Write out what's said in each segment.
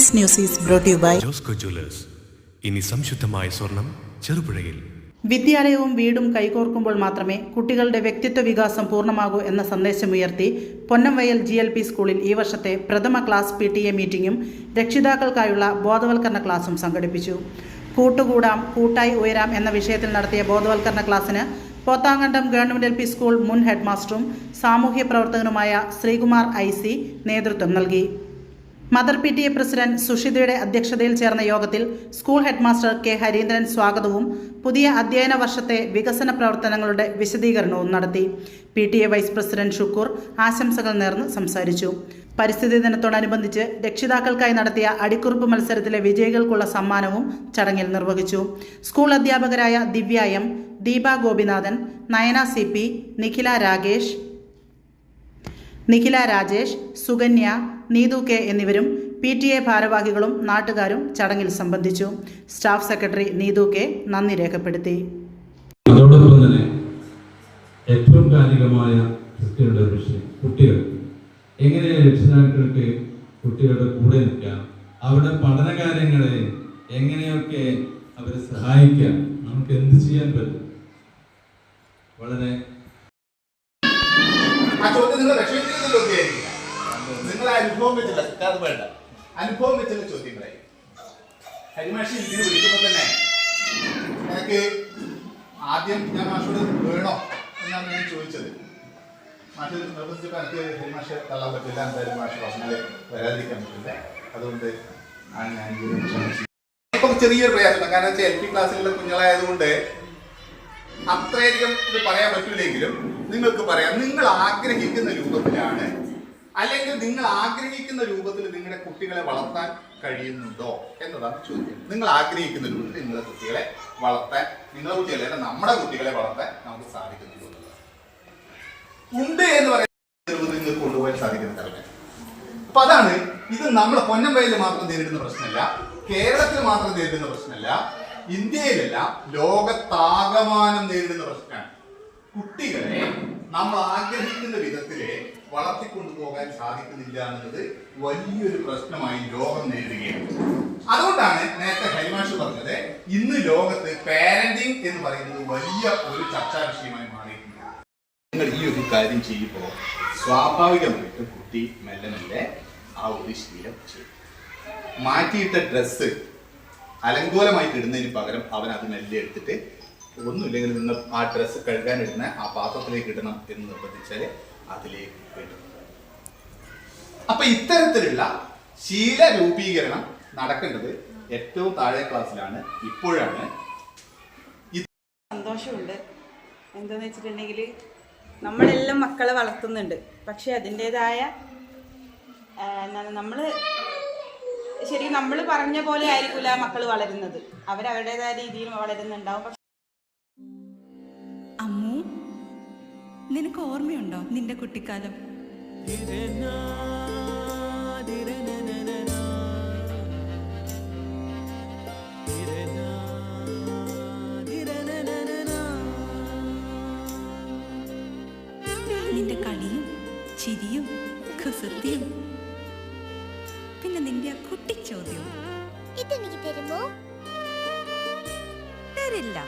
Campus news is brought you by Josco jewellers. ഇനി സംശുദ്ധമായ സ്വർണം ചെറുപുഴയിൽ. വിദ്യാലയവും വീടും കൈകോർക്കുമ്പോൾ മാത്രമേ കുട്ടികളുടെ വ്യക്തിത്വ വികാസം പൂർണ്ണമാകൂ എന്ന സന്ദേശമുയർത്തി പൊന്നംവയൽ GLP സ്കൂളിൽ ഈ വർഷത്തെ പ്രഥമ ക്ലാസ് PTA മീറ്റിംഗും രക്ഷിതാക്കൾക്കായുള്ള ബോധവൽക്കരണ ക്ലാസും സംഘടിപ്പിച്ചു. കൂട്ടുകൂടാം കൂട്ടായി ഉയരാം എന്ന വിഷയത്തിൽ നടത്തിയ ബോധവൽക്കരണ ക്ലാസ്സിന് പോത്താങ്കണ്ടം ഗവൺമെന്റ് LP സ്കൂൾ മുൻ ഹെഡ് മാസ്റ്ററും സാമൂഹ്യ പ്രവർത്തകനുമായ ശ്രീകുമാർ IC നേതൃത്വം നൽകി. മദർ PTA പ്രസിഡന്റ് സുഷിതയുടെ അധ്യക്ഷതയിൽ ചേർന്ന യോഗത്തിൽ school head master K Harindran സ്വാഗതവും പുതിയ അധ്യയന വർഷത്തെ വികസന പ്രവർത്തനങ്ങളുടെ വിശദീകരണവും നടത്തി. PTA വൈസ് പ്രസിഡന്റ് ഷുക്കൂർ ആശംസകൾ നേർന്ന് സംസാരിച്ചു. പരിസ്ഥിതി ദിനത്തോടനുബന്ധിച്ച് രക്ഷിതാക്കൾക്കായി നടത്തിയ അടിക്കുറിപ്പ് മത്സരത്തിലെ വിജയികൾക്കുള്ള സമ്മാനവും ചടങ്ങിൽ നിർവഹിച്ചു. സ്കൂൾ അധ്യാപകരായ ദിവ്യ M, Deepa Gopinathan, Nayana CP, Nikhila Rajesh, Sukanya, Neethu K എന്നിവരും PTA ഭാരവാഹികളും നാട്ടുകാരും ചടങ്ങിൽ സംബന്ധിച്ചു. സ്റ്റാഫ് സെക്രട്ടറി നീതു K നന്ദി രേഖപ്പെടുത്തി. അതോടൊപ്പം തന്നെ ഏറ്റവും കാലികമായ വിഷയം കുട്ടികൾ എങ്ങനെ രക്ഷിതാക്കൾക്ക് കുട്ടികളുടെ കൂടെ നിൽക്കാം, അവരുടെ പഠനകാര്യങ്ങളെ എങ്ങനെയൊക്കെ അവരെ സഹായിക്കാം, നമുക്ക് എന്ത് ചെയ്യാൻ പറ്റും. വളരെ അനുഭവം വെച്ചുള്ള ചോദ്യങ്ങളായി ഹരിമാഷി ഇതിന് വിളിക്കുമ്പോൾ തന്നെ എനിക്ക് ആദ്യം ഞാൻ മാഷോട് വേണോ എന്നാണ് ഞാൻ ചോദിച്ചത്. മാഷ് നിർബന്ധിച്ചപ്പോൾ എനിക്ക് ഹരിമാഷെ തള്ളാൻ പറ്റില്ല, എന്തായാലും മാഷ് ക്ലാസ്സിൽ വരാതിരിക്കാൻ പറ്റില്ല, അതുകൊണ്ട് ആണ് ഞാൻ ഇപ്പം ചെറിയൊരു പ്രയാസം. കാരണം വെച്ചാൽ LP ക്ലാസ്സിലുള്ള കുഞ്ഞുങ്ങളായതുകൊണ്ട് അത്രയധികം ഇത് പറയാൻ പറ്റില്ലെങ്കിലും നിങ്ങൾക്ക് പറയാം. നിങ്ങൾ ആഗ്രഹിക്കുന്ന രൂപത്തിലാണ്, അല്ലെങ്കിൽ നിങ്ങൾ ആഗ്രഹിക്കുന്ന രൂപത്തിൽ നിങ്ങളുടെ കുട്ടികളെ വളർത്താൻ കഴിയുന്നുണ്ടോ എന്നതാണ് ചോദ്യം. നിങ്ങൾ ആഗ്രഹിക്കുന്ന രൂപത്തിൽ നിങ്ങളുടെ കുട്ടികളെ വളർത്താൻ, നിങ്ങളുടെ കുട്ടികളെ നമ്മുടെ കുട്ടികളെ വളർത്താൻ നമുക്ക് സാധിക്കുന്നുണ്ടോ ഉണ്ട് എന്ന് പറയുന്ന രൂപത്തിൽ നിങ്ങൾക്ക് കൊണ്ടുപോകാൻ സാധിക്കുന്ന തരത്തിൽ. അപ്പൊ അതാണ് ഇത് നമ്മൾ പൊന്നംവയലിൽ മാത്രം നേരിടുന്ന പ്രശ്നമല്ല, കേരളത്തിൽ മാത്രം നേരിടുന്ന പ്രശ്നമല്ല, ഇന്ത്യയിലല്ല ലോകത്താകമാനം നേരിടുന്ന പ്രശ്നമാണ്. കുട്ടികളെ നമ്മൾ ആഗ്രഹിക്കുന്ന വിധത്തിലെ വളർത്തിക്കൊണ്ടുപോകാൻ സാധിക്കുന്നില്ല എന്നത് വലിയൊരു പ്രശ്നമായി ലോകം നേരിടുകയാണ്. അതുകൊണ്ടാണ് നേരത്തെ ഹരിമാഷ് പറഞ്ഞത്, ഇന്ന് ലോകത്ത് പാരന്റിങ് എന്ന് പറയുന്നത് വലിയ ഒരു ചർച്ചാ വിഷയമായി മാറിയിട്ടുണ്ട്. നിങ്ങൾ ഈ ഒരു കാര്യം ചെയ്യുമ്പോൾ സ്വാഭാവികമായിട്ട് കുട്ടി മെല്ലെ മെല്ലെ ആ ഒരു ശീലം ചെയ്യും. മാറ്റിയിട്ട ഡ്രസ്സ് അലങ്കോലമായിട്ട് ഇടുന്നതിന് പകരം അവൻ അത് മെല്ലെ എടുത്തിട്ട്, ഒന്നുമില്ലെങ്കിൽ നിങ്ങൾ ആ ഡ്രസ്സ് കഴുകാനിടുന്ന ആ പാത്രത്തിലേക്ക് ഇടണം എന്ന് നിർബന്ധിച്ചാൽ അതിലേക്ക് ഇടും. അപ്പൊ ഇത്തരത്തിലുള്ള ശീല രൂപീകരണം നടക്കേണ്ടത് ഏറ്റവും താഴെ ക്ലാസ്സിലാണ്. ഇപ്പോഴാണ് സന്തോഷമുണ്ട്. എന്താന്ന് വെച്ചിട്ടുണ്ടെങ്കിൽ നമ്മളെല്ലാം മക്കളെ വളർത്തുന്നുണ്ട്, പക്ഷെ അതിൻ്റെതായ ശരിക്കും നമ്മൾ പറഞ്ഞ പോലെ ആയിരിക്കില്ല മക്കൾ വളരുന്നത്, അവരവരുടേതായ രീതിയിൽ വളരുന്നുണ്ടാവും. അമ്മു, നിനക്ക് ഓർമ്മയുണ്ടോ നിന്റെ കുട്ടിക്കാലം? നിന്റെ കളിയും ചിരിയും കുസൃതിയും, പിന്നെ നിന്റെ ആ കുട്ടിച്ചോദ്യവും. ഇതെനിക്ക് തരുമോ? തരില്ല.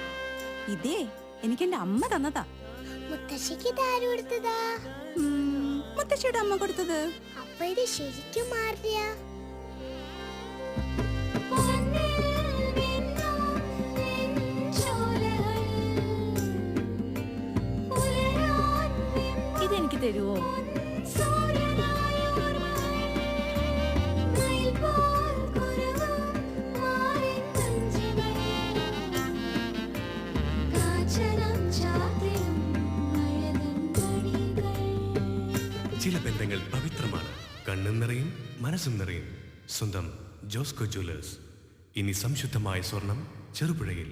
ഇതേ എനിക്ക് എന്റെ അമ്മ തന്നതാ. മുത്തശ്ശിക്ക് ഇതാര് കൊടുത്തതാ? മുത്തശ്ശിയുടെ അമ്മ കൊടുത്തത്. അപ്പൊ ഇത് ശരിക്കും മാറിയ? ഇതെനിക്ക് തരുവോ? ചില ബന്ധങ്ങൾ പവിത്രമാണ്, കണ്ണും നിറയും മനസ്സും നിറയും. സ്വന്തം ജോസ്കോ ജ്വല്ലേഴ്സ്. ഇനി സംശുദ്ധമായ സ്വർണം ചെറുപുഴയിൽ.